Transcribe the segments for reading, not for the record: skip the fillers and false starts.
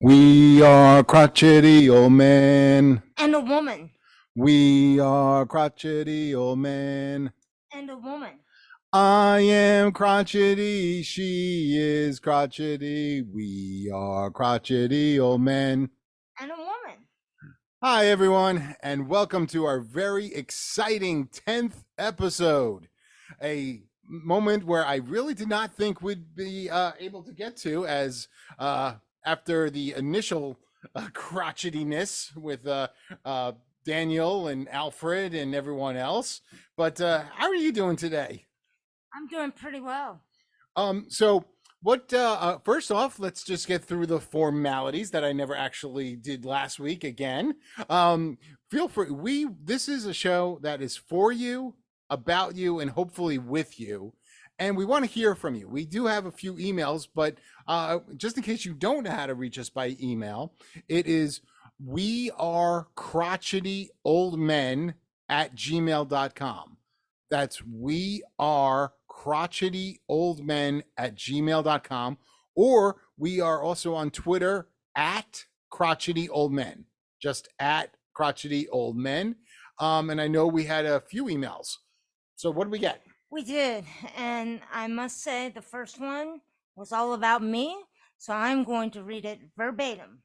We are crotchety old men. And a woman. We are crotchety old men. And a woman. I am crotchety. She is crotchety. We are crotchety old men. And a woman. Hi, everyone, and welcome to our very exciting 10th episode. A moment where I really did not think we'd be able to get to, as after the initial crotchetiness with Daniel and Alfred and everyone else. But how are you doing today? I'm doing pretty well. So what first off, let's just get through the formalities that I never actually did last week again. Feel free. This is a show that is for you, about you, and hopefully with you. And we want to hear from you. We do have a few emails, but just in case you don't know how to reach us by email, it is we are crotchety old men at gmail.com. That's we are crotchety old men at gmail.com. Or we are also on Twitter at crotchety old men, just at crotchety old men. And I know we had a few emails. So what did we get? We did. And I must say, the first one was all about me. So I'm going to read it verbatim.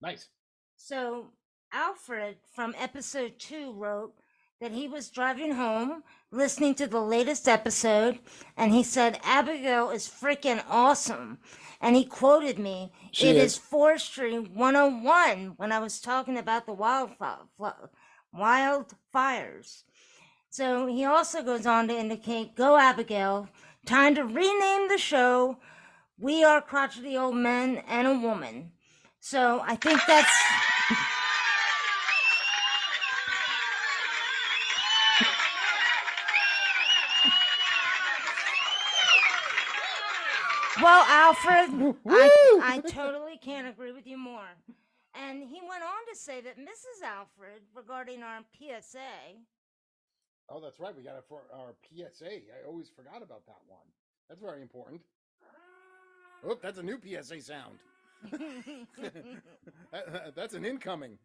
Nice. So Alfred from episode 2 wrote that he was driving home listening to the latest episode, and he said Abigail is freaking awesome, and he quoted me, She it is. is Forestry 101 when I was talking about the wildfires. So he also goes on to indicate, go Abigail, time to rename the show We Are Crotchety Old Men and a Woman. So I think that's well, Alfred, I totally can't agree with you more. And he went on to say that Mrs. Alfred, regarding our PSA. Oh, that's right. We got it for our PSA. I always forgot about that one. That's very important. Oh, that's a new PSA sound. That's an incoming.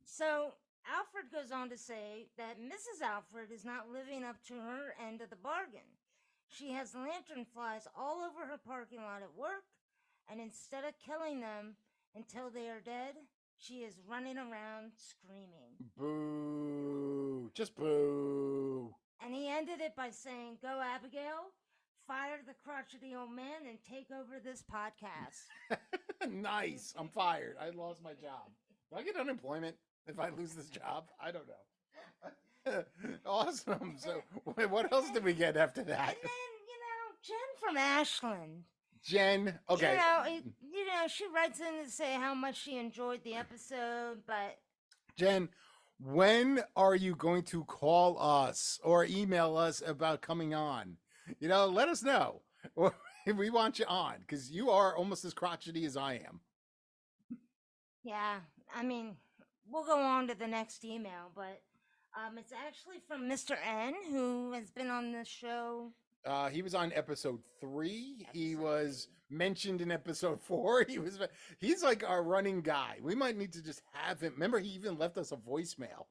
So Alfred goes on to say that Mrs. Alfred is not living up to her end of the bargain. She has lantern flies all over her parking lot at work, and instead of killing them until they are dead, she is running around screaming. Boo. Just boo. And he ended it by saying, go Abigail, fire the crotchety old man and take over this podcast. Nice. I'm fired. I lost my job. Do I get unemployment if I lose this job? I don't know. Awesome. So what else did we get after that? And then, Jen from Ashland. Jen, okay. She writes in to say how much she enjoyed the episode, but Jen, when are you going to call us or email us about coming on? Let us know. We want you on because you are almost as crotchety as I am. Yeah, I mean, we'll go on to the next email, but it's actually from Mr. N, who has been on the show. He was on episode 3. He was mentioned in episode 4. He's like our running guy. We might need to just have him. Remember, he even left us a voicemail.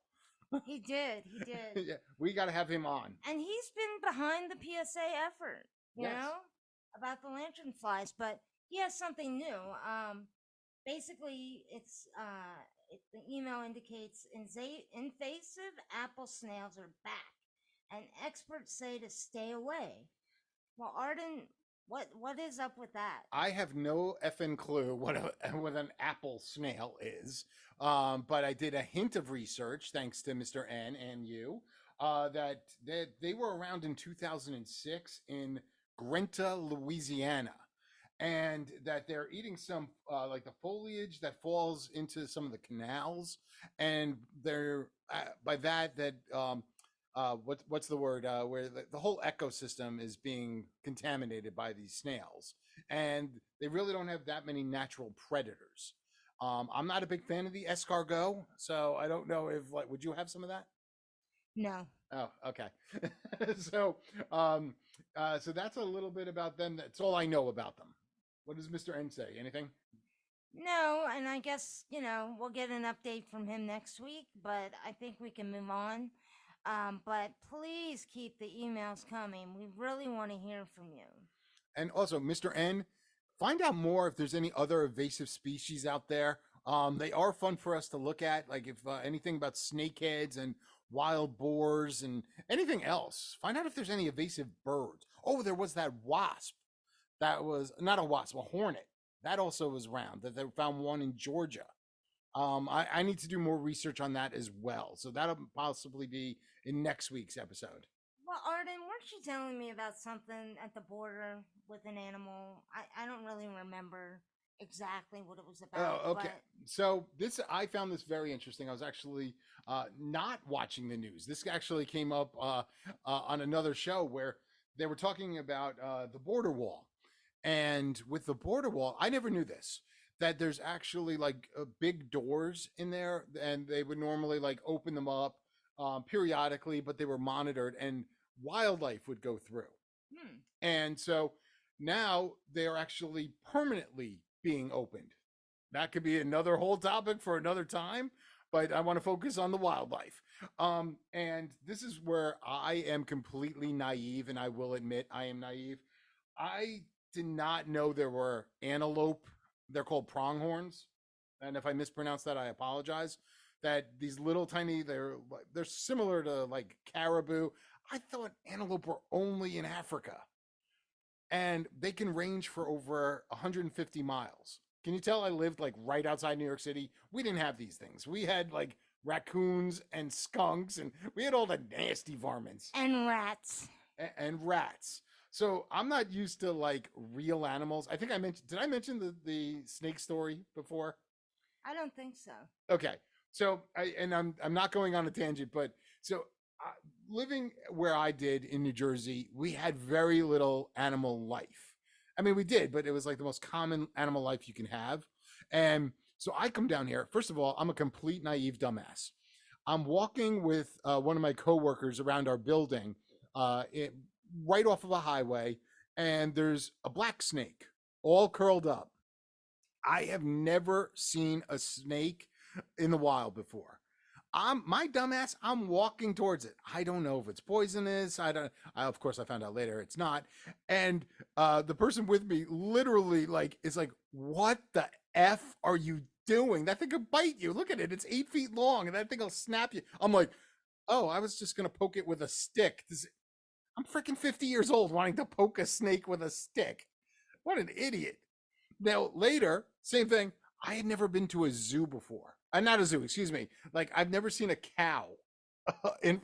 He did. Yeah, we got to have him on. And he's been behind the PSA effort, you know, about the lantern flies. But he has something new. Basically, the email indicates invasive apple snails are back, and experts say to stay away. Well, Arden, what is up with that? I have no effing clue what an apple snail is, but I did a hint of research thanks to Mr. N and you that they were around in 2006 in Grenta, Louisiana. And that they're eating some like the foliage that falls into some of the canals, and they're by that what's the word where the whole ecosystem is being contaminated by these snails, and they really don't have that many natural predators. I'm not a big fan of the escargot, so I don't know if would you have some of that? No. Oh, okay. So so that's a little bit about them. That's all I know about them. What does Mr. N say? Anything? No, and I guess, we'll get an update from him next week, but I think we can move on. But please keep the emails coming. We really want to hear from you. And also, Mr. N, find out more if there's any other invasive species out there. They are fun for us to look at, like if anything about snakeheads and wild boars and anything else. Find out if there's any invasive birds. Oh, there was that wasp. That was not a wasp, a hornet. That also was around. That they found one in Georgia. I need to do more research on that as well. So that'll possibly be in next week's episode. Well, Arden, weren't you telling me about something at the border with an animal? I don't really remember exactly what it was about, Oh, okay. but So this I found this very interesting. I was actually not watching the news. This actually came up on another show where they were talking about the border wall, and with the border wall, I never knew this. That there's actually like big doors in there, and they would normally like open them up periodically, but they were monitored, and wildlife would go through. hmm. And so now they are actually permanently being opened. That could be another whole topic for another time, but I want to focus on the wildlife. And this is where I am completely naive, and I will admit I am naive. I did not know there were antelope. They're called pronghorns, and if I mispronounce that, I apologize. That these little tiny, they're similar to like caribou. I thought antelope were only in Africa, and they can range for over 150 miles. Can you tell I lived like right outside New York City? We didn't have these things. We had like raccoons and skunks, and we had all the nasty varmints And rats. and rats. So I'm not used to like real animals. I think I mentioned, did I mention the snake story before? I don't think so. Okay. So I'm not going on a tangent, but so uh, living where I did in New Jersey, we had very little animal life. I mean, we did, but it was like the most common animal life you can have. And so I come down here. First of all, I'm a complete naive dumbass. I'm walking with one of my coworkers around our building, it, right off of a highway, and there's a black snake all curled up. I have never seen a snake in the wild before. I'm my dumbass. I'm walking towards it. I don't know if it's poisonous. I don't. Of course, I found out later it's not. And the person with me literally like is like, "What the f are you doing? That thing could bite you. Look at it. It's 8 feet long, and that thing will snap you." I'm like, "Oh, I was just gonna poke it with a stick." I'm freaking 50 years old wanting to poke a snake with a stick. What an idiot. Now, later, same thing. I had never been to a zoo before. Not a zoo, excuse me. Like I've never seen a cow in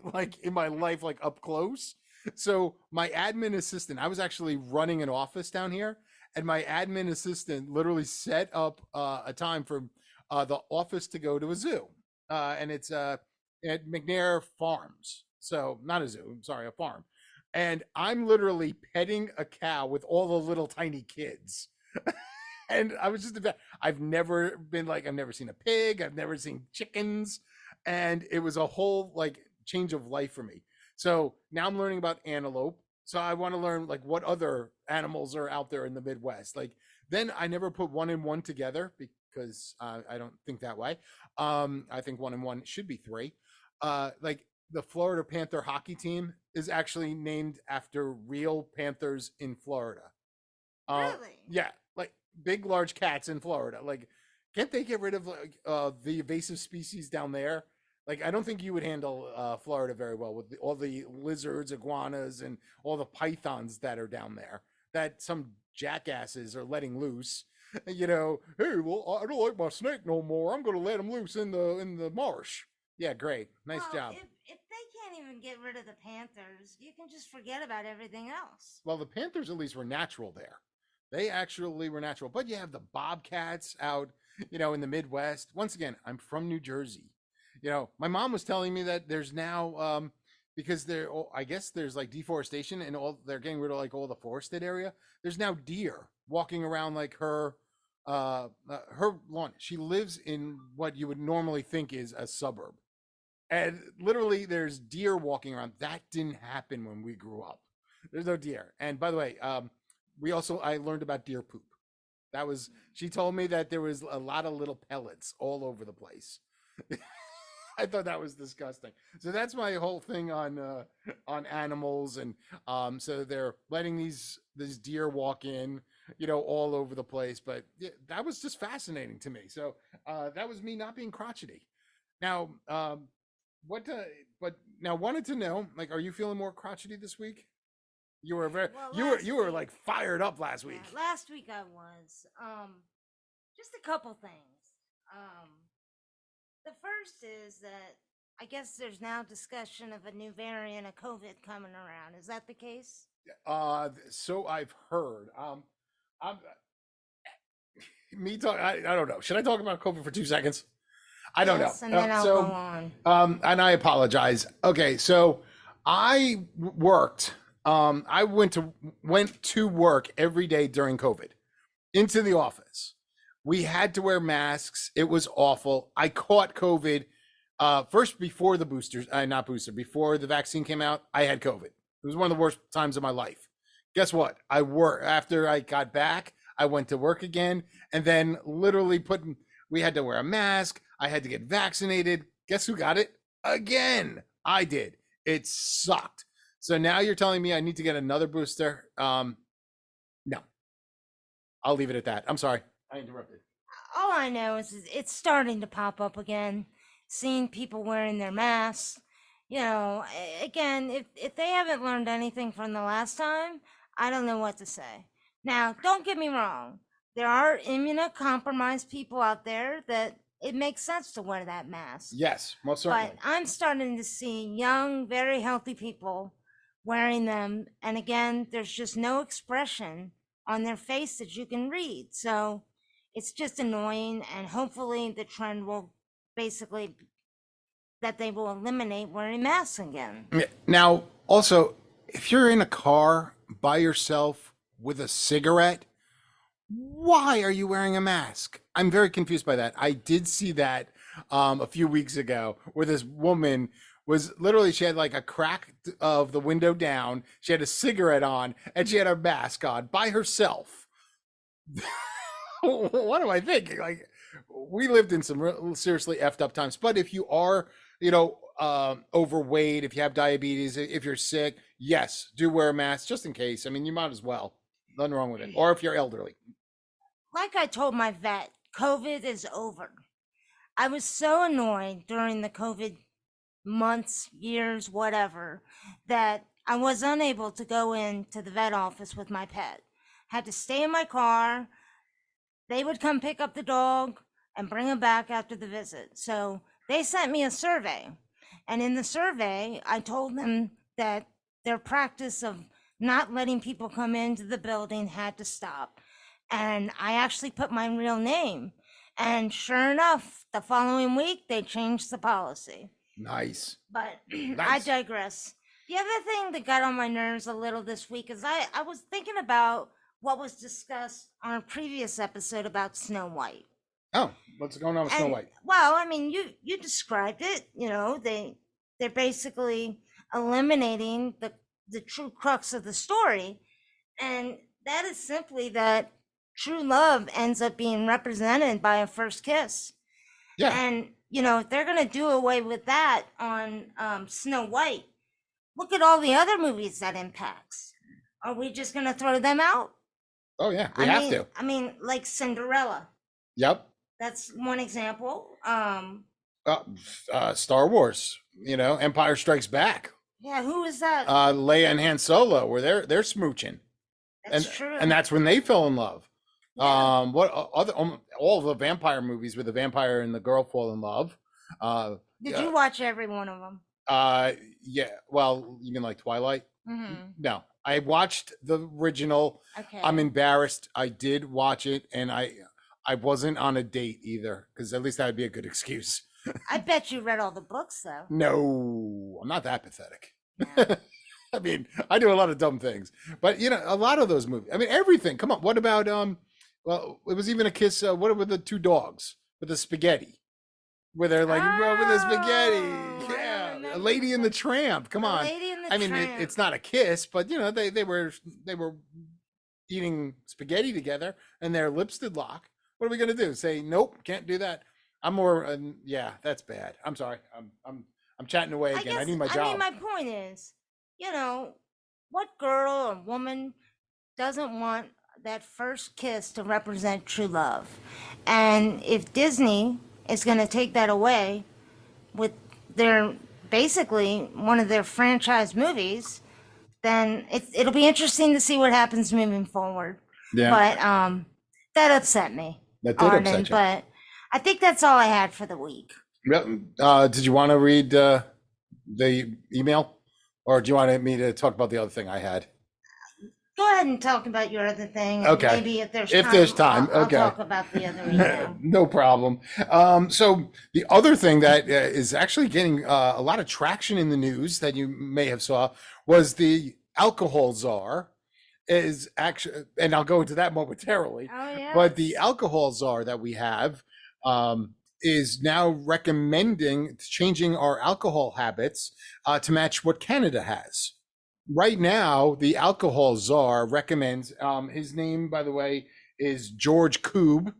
my life, like up close. So my admin assistant, I was actually running an office down here, and my admin assistant literally set up a time for the office to go to a zoo, and it's at McNair Farms. So not a zoo, I'm sorry, a farm. And I'm literally petting a cow with all the little tiny kids. And I was just about, I've never been like, I've never seen a pig, I've never seen chickens, and it was a whole like change of life for me. So now I'm learning about antelope. So I want to learn like what other animals are out there in the Midwest. Like then I never put one and one together because I don't think that way. I think one and one should be three. Like the Florida Panther hockey team is actually named after real panthers in Florida. Really? Yeah, like big, large cats in Florida. Like, can't they get rid of like the invasive species down there? Like, I don't think you would handle Florida very well with all the lizards, iguanas, and all the pythons that are down there. That some jackasses are letting loose. You know, hey, well, I don't like my snake no more. I'm going to let him loose in the marsh. Yeah, great, nice Well, job. if they can't even get rid of the Panthers, you can just forget about everything else. Well, the Panthers at least were natural there. They actually were natural. But you have the Bobcats out, in the Midwest. Once again, I'm from New Jersey. My mom was telling me that there's now because I guess there's like deforestation and all they're getting rid of like all the forested area. There's now deer walking around like her lawn. She lives in what you would normally think is a suburb. And literally there's deer walking around. That didn't happen when we grew up. There's no deer. And by the way, I learned about deer poop. She told me that there was a lot of little pellets all over the place. I thought that was disgusting. So that's my whole thing on animals, and so they're letting these deer walk in, all over the place. But yeah, that was just fascinating to me. So that was me not being crotchety. Now, what? But now wanted to know, like, are you feeling more crotchety this week? You were Well, you were like fired up last week. last week I was. Just a couple things. Um, the first is that I guess there's now discussion of a new variant of COVID coming around. Is that the case? So I've heard. I'm me talk. I don't know. Should I talk about COVID for 2 seconds? I don't know. Yes, and then I'll go on. And I apologize. Okay, so I worked. I went to work every day during COVID, into the office. We had to wear masks. It was awful. I caught COVID first before the boosters, not booster, before the vaccine came out. I had COVID. It was one of the worst times of my life. Guess what? After I got back. I went to work again, and then literally we had to wear a mask. I had to get vaccinated. Guess who got it? Again, I did. It sucked. So now you're telling me I need to get another booster? No, I'll leave it at that. I'm sorry. I interrupted. All I know is it's starting to pop up again. Seeing people wearing their masks. Again, if they haven't learned anything from the last time, I don't know what to say. Now, don't get me wrong. There are immunocompromised people out there that it makes sense to wear that mask. Yes, most certainly. But I'm starting to see young, very healthy people wearing them. And again, there's just no expression on their face that you can read. So it's just annoying. And hopefully the trend will basically that they will eliminate wearing masks again. Now, also, if you're in a car by yourself with a cigarette, why are you wearing a mask? I'm very confused by that. I did see that a few weeks ago where this woman was literally, she had like a crack of the window down. She had a cigarette on and she had her mask on by herself. What am I thinking? Like, we lived in some seriously effed up times. But if you are, overweight, if you have diabetes, if you're sick, yes, do wear a mask just in case. I mean, you might as well. Nothing wrong with it. Or if you're elderly. Like I told my vet, COVID is over. I was so annoyed during the COVID months, years, whatever, that I was unable to go into the vet office with my pet. Had to stay in my car. They would come pick up the dog and bring him back after the visit. So they sent me a survey. And in the survey, I told them that their practice of not letting people come into the building had to stop. And I actually put my real name. And sure enough, the following week, they changed the policy. Nice. But I digress. The other thing that got on my nerves a little this week is I was thinking about what was discussed on a previous episode about Snow White. Oh, what's going on with Snow White? Well, I mean, you described it. They're basically eliminating the true crux of the story, and that is simply that true love ends up being represented by a first kiss. Yeah. And if they're gonna do away with that on Snow White, look at all the other movies that impacts. Are we just gonna throw them out? Oh yeah, we have to. I mean, like Cinderella. Yep. That's one example. Star Wars, Empire Strikes Back. Yeah, who is that? Leia and Han Solo, where they're smooching. That's true. And that's when they fell in love. Yeah. What other all the vampire movies where the vampire and the girl fall in love. Did you watch every one of them? Yeah. Well, you mean like Twilight? Mm-hmm. No, I watched the original. Okay. I'm embarrassed. I did watch it, and I wasn't on a date either, because at least that would be a good excuse. I bet you read all the books, though. No, I'm not that pathetic. Yeah. I mean, I do a lot of dumb things, but a lot of those movies. I mean, everything. Come on. What about well, it was even a kiss. What were the two dogs with the spaghetti? Where they're like, with the spaghetti. Yeah, a Lady and the Tramp. Come on. Lady and the I mean, Tramp. it's not a kiss, but they were eating spaghetti together and their lips did lock, what are we going to do? Say nope, can't do that? I'm more yeah, that's bad. I'm sorry. I'm chatting away I again. I guess, need my I mean, job. my point is, what girl or woman doesn't want that first kiss to represent true love? And if Disney is going to take that away with their basically one of their franchise movies, then it'll be interesting to see what happens moving forward. Yeah, But that upset me, that did Arden. upset you. But I think that's all I had for the week. Yep. Did you want to read the email, or do you want me to talk about the other thing I had? Go ahead and talk about your other thing, and Okay. maybe if there's If time, there's time, I'll okay. talk about the other email. No problem. So the other thing that is actually getting a lot of traction in the news that you may have saw was the alcohol czar is actually, and I'll go into that momentarily. Oh yeah. But the alcohol czar that we have is now recommending changing our alcohol habits to match what Canada has. Right now, the alcohol czar recommends, his name, by the way, is George Koob.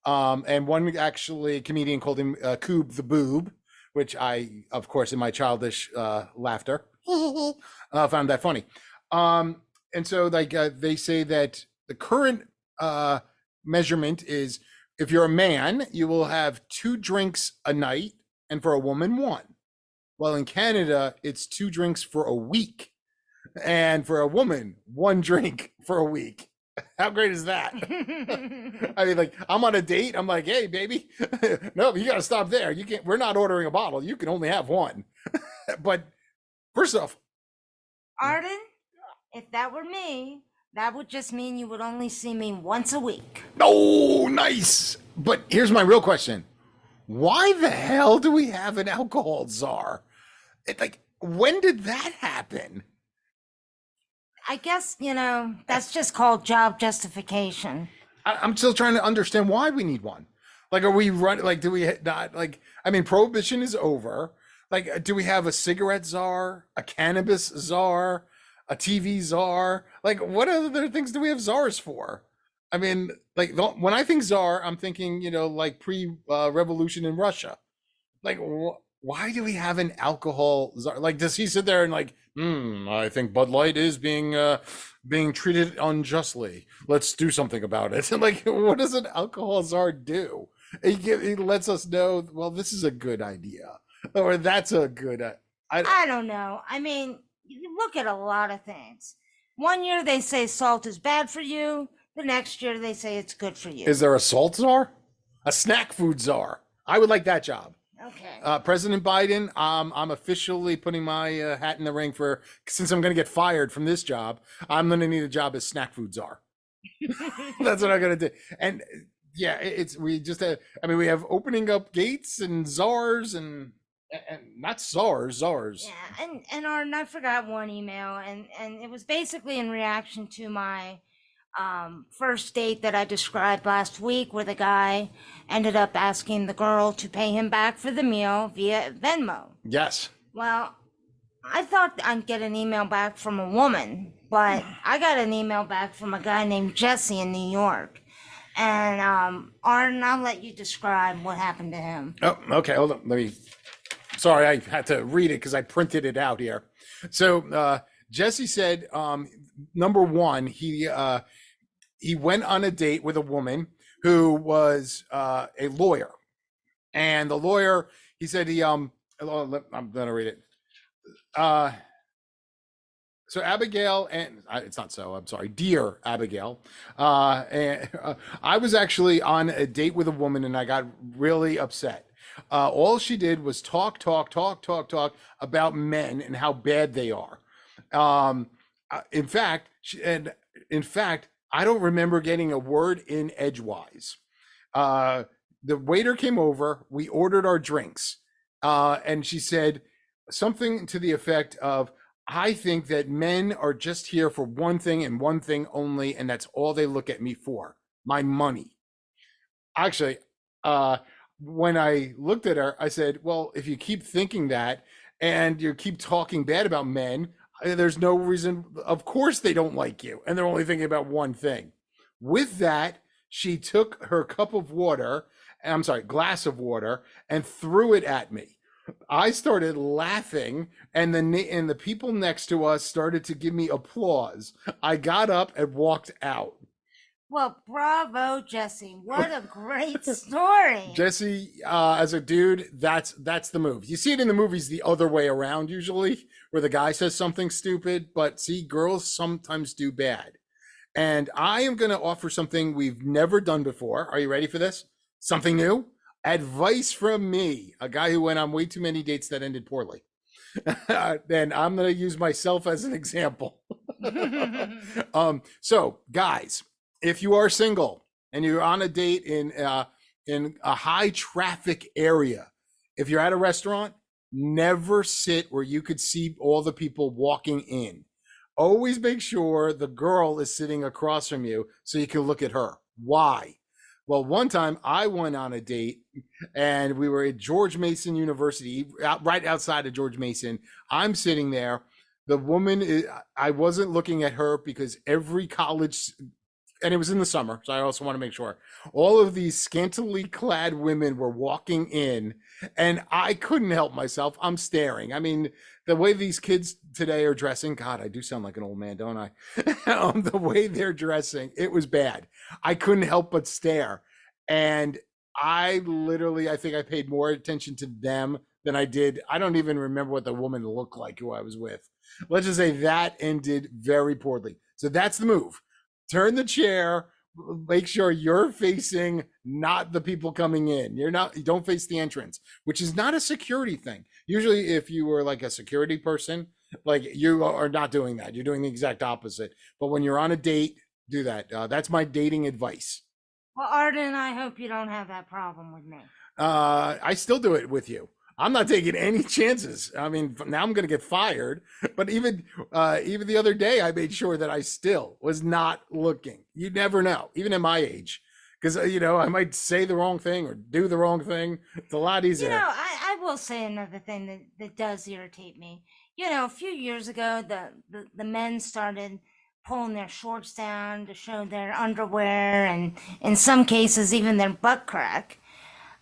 And one actually comedian called him Koob the Boob, which I, of course, in my childish laughter, found that funny. And so, like, they say that the current measurement is if you're a man, you will have 2 drinks a night, and for a woman, 1. Well, in Canada, it's 2 drinks for a week. And for a woman, 1 drink for a week. How great is that? I mean, like, I'm on a date. I'm like, hey, baby, no, you got to stop there. You can't, we're not ordering a bottle. You can only have 1. But first off, Arden, if that were me, that would just mean you would only see me once a week. oh, nice. But here's my real question. Why the hell do we have an alcohol czar? Like, when did that happen? I guess, that's just called job justification. I'm still trying to understand why we need one. Like, are we running? Like, do we not? Like, I mean, prohibition is over. Like, do we have a cigarette czar, a cannabis czar, a TV czar? Like, what other things do we have czars for? I mean, like, when I think czar, I'm thinking, like pre-revolution in Russia. Like, why do we have an alcohol czar? Like, does he sit there and like, I think Bud Light is being treated unjustly. Let's do something about it. Like, what does an alcohol czar do? He lets us know, well, this is a good idea, or that's a good. I don't know. I mean, you look at a lot of things. One year they say salt is bad for you. The next year they say it's good for you. Is there a salt czar? A snack food czar? I would like that job. Okay. President Biden, I'm officially putting my hat in the ring for, since I'm going to get fired from this job, I'm going to need a job as snack food czar. That's what I'm going to do. And yeah, we just have, I mean, we have opening up gates and czars and not czars. Yeah, and Arden, I forgot one email, and it was basically in reaction to my first date that I described last week, where the guy ended up asking the girl to pay him back for the meal via Venmo. Yes. Well, I thought I'd get an email back from a woman, but I got an email back from a guy named Jesse in New York. And Arden, I'll let you describe what happened to him. Oh, okay. Hold on. Sorry, I had to read it because I printed it out here. So Jesse said, number one, he went on a date with a woman who was a lawyer, and the lawyer, he said I'm gonna read it. So Abigail, and it's not so, I'm sorry, dear Abigail, I was actually on a date with a woman and I got really upset. All she did was talk about men and how bad they are. In fact, I don't remember getting a word in edgewise. The waiter came over, we ordered our drinks, and she said something to the effect of, I think that men are just here for one thing and one thing only, and that's all they look at me for, my money. Actually, when I looked at her, I said, well, if you keep thinking that and you keep talking bad about men, There's no reason. Of course, they don't like you, and they're only thinking about one thing. With that, she took her cup of water, I'm sorry, glass of water, and threw it at me. I started laughing, and the people next to us started to give me applause. I got up and walked out. Well, bravo, Jesse. What a great story. Jesse, as a dude, that's the move. You see it in the movies the other way around usually, where the guy says something stupid, but see, girls sometimes do bad. And I am going to offer something we've never done before. Are you ready for this? Something new? Advice from me, a guy who went on way too many dates that ended poorly. Then I'm going to use myself as an example. So, guys, if you are single and you're on a date in a high traffic area, if you're at a restaurant, never sit where you could see all the people walking in. Always make sure the girl is sitting across from you so you can look at her. Why? Well, one time I went on a date and we were at George Mason University, right outside of George Mason. I'm sitting there. The woman, I wasn't looking at her because every college, and it was in the summer, so I also want to make sure, all of these scantily clad women were walking in, and I couldn't help myself. I'm staring. I mean, the way these kids today are dressing, God, I do sound like an old man, don't I? The way they're dressing, it was bad. I couldn't help but stare. And I think I paid more attention to them than I did. I don't even remember what the woman looked like who I was with. Let's just say that ended very poorly. So that's the move. Turn the chair, make sure you're facing not the people coming in. You don't face the entrance, which is not a security thing. Usually if you were like a security person, like you are not doing that. You're doing the exact opposite. But when you're on a date, do that. That's my dating advice. Well, Arden, I hope you don't have that problem with me. I still do it with you. I'm not taking any chances. I mean, now I'm going to get fired. But even the other day, I made sure that I still was not looking. You never know, even at my age, because I might say the wrong thing or do the wrong thing. It's a lot easier. I will say another thing that does irritate me. A few years ago, the men started pulling their shorts down to show their underwear and in some cases even their butt crack.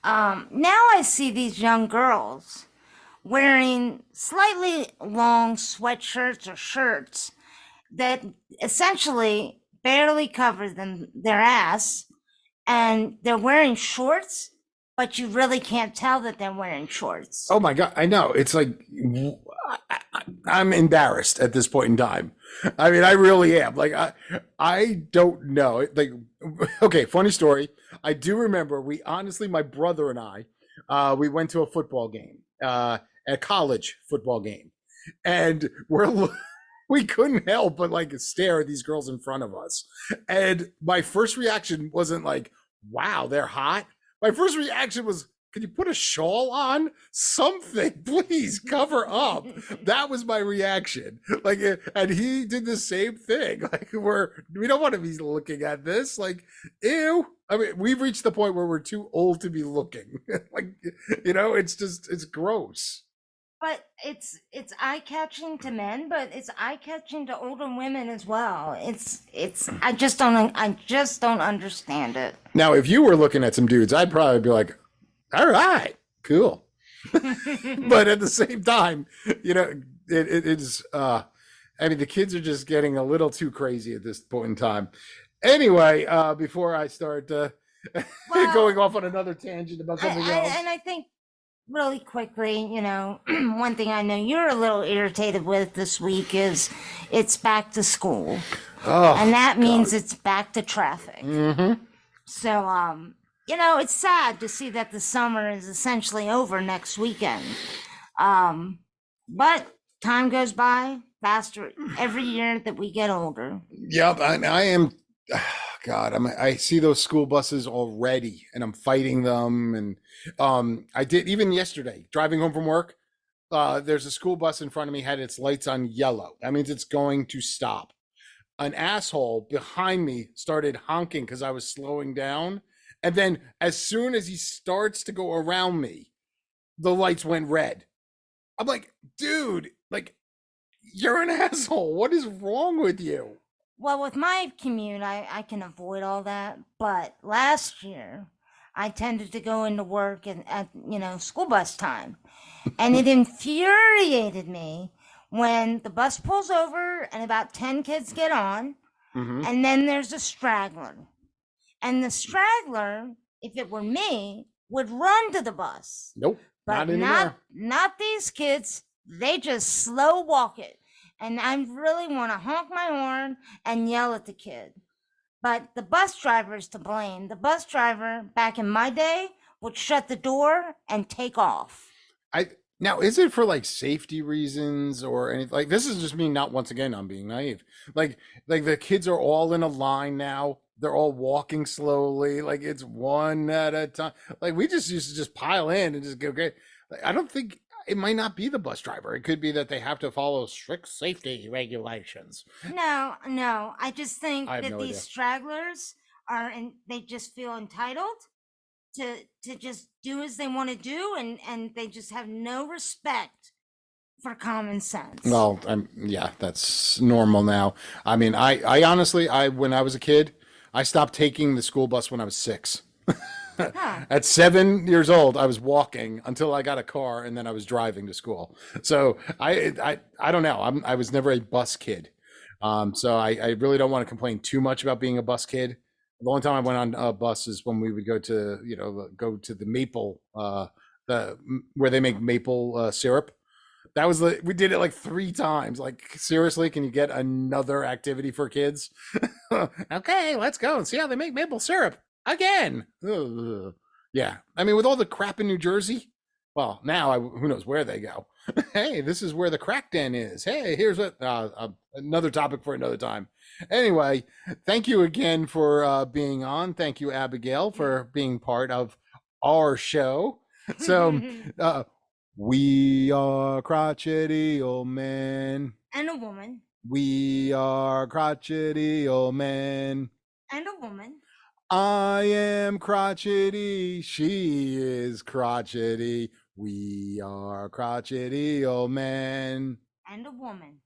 Now I see these young girls wearing slightly long sweatshirts or shirts that essentially barely cover their ass, and they're wearing shorts, but you really can't tell that they're wearing shorts. Oh my God, I know. It's like I'm embarrassed at this point in time. I mean, I really am. Like I don't know. Like, okay, funny story. I do remember my brother and I, we went to a football game, a college football game, and we couldn't help but like stare at these girls in front of us. And my first reaction wasn't like, wow, they're hot. My first reaction was, could you put a shawl on? Something, please cover up. That was my reaction. Like, and he did the same thing. Like, we don't want to be looking at this. Like, ew. I mean, we've reached the point where we're too old to be looking. Like, it's gross. But it's eye-catching to men, but it's eye-catching to older women as well. I just don't understand it. Now, if you were looking at some dudes, I'd probably be like, all right, cool. But at the same time, it's I mean, the kids are just getting a little too crazy at this point in time. Anyway, before I start going off on another tangent about something else. And I think really quickly, one thing I know you're a little irritated with this week is it's back to school. Oh, and that means God. It's back to traffic. Mm-hmm. So, it's sad to see that the summer is essentially over next weekend. But time goes by faster every year that we get older. Yep, I am. God, I see those school buses already, and I'm fighting them. And I did even yesterday driving home from work. There's a school bus in front of me had its lights on yellow. That means it's going to stop. An asshole behind me started honking because I was slowing down. And then as soon as he starts to go around me, the lights went red. I'm like, dude, like, You're an asshole. What is wrong with you? Well, with my commute, I can avoid all that. But last year, I tended to go into work at school bus time, and it infuriated me when the bus pulls over and about 10 kids get on, Mm-hmm. and then there's a straggler. And the straggler, if it were me, would run to the bus. Nope, But not anymore. not these kids. They just slow walk it. And I really want to honk my horn and yell at the kid. But the bus driver is to blame. The bus driver back in my day would shut the door and take off. I Now, is it for like safety reasons or anything? Like, this is just me, not, once again, I'm being naive. Like like the kids are all in a line now. They're all walking slowly, like it's one at a time. Like, we just used to just pile in and just go get. Like, I don't think it might not be the bus driver. It could be that they have to follow strict safety regulations. No, no. I just I think have that no these idea. stragglers they just feel entitled to just do as they want to do, and they just have no respect for common sense. Well, yeah, that's normal now. I mean, I honestly, when I was a kid, I stopped taking the school bus when I was 6. Huh. At 7 years old, I was walking until I got a car, and then I was driving to school. So I don't know. I was never a bus kid. So I really don't want to complain too much about being a bus kid. The only time I went on a bus is when we would go to, go to the maple, the where they make maple syrup. That was we did it like 3 times. Like, seriously, can you get another activity for kids? Okay, let's go and see how they make maple syrup again. Ugh. Yeah, I mean, with all the crap in New Jersey, well, now who knows where they go. Hey, this is where the crack den is. Hey, here's what another topic for another time. Anyway, thank you again for being on. Thank you, Abigail, for being part of our show. So, uh, we are crotchety old men. And a woman. We are crotchety old men. And a woman. I am crotchety. She is crotchety. We are crotchety old men. And a woman.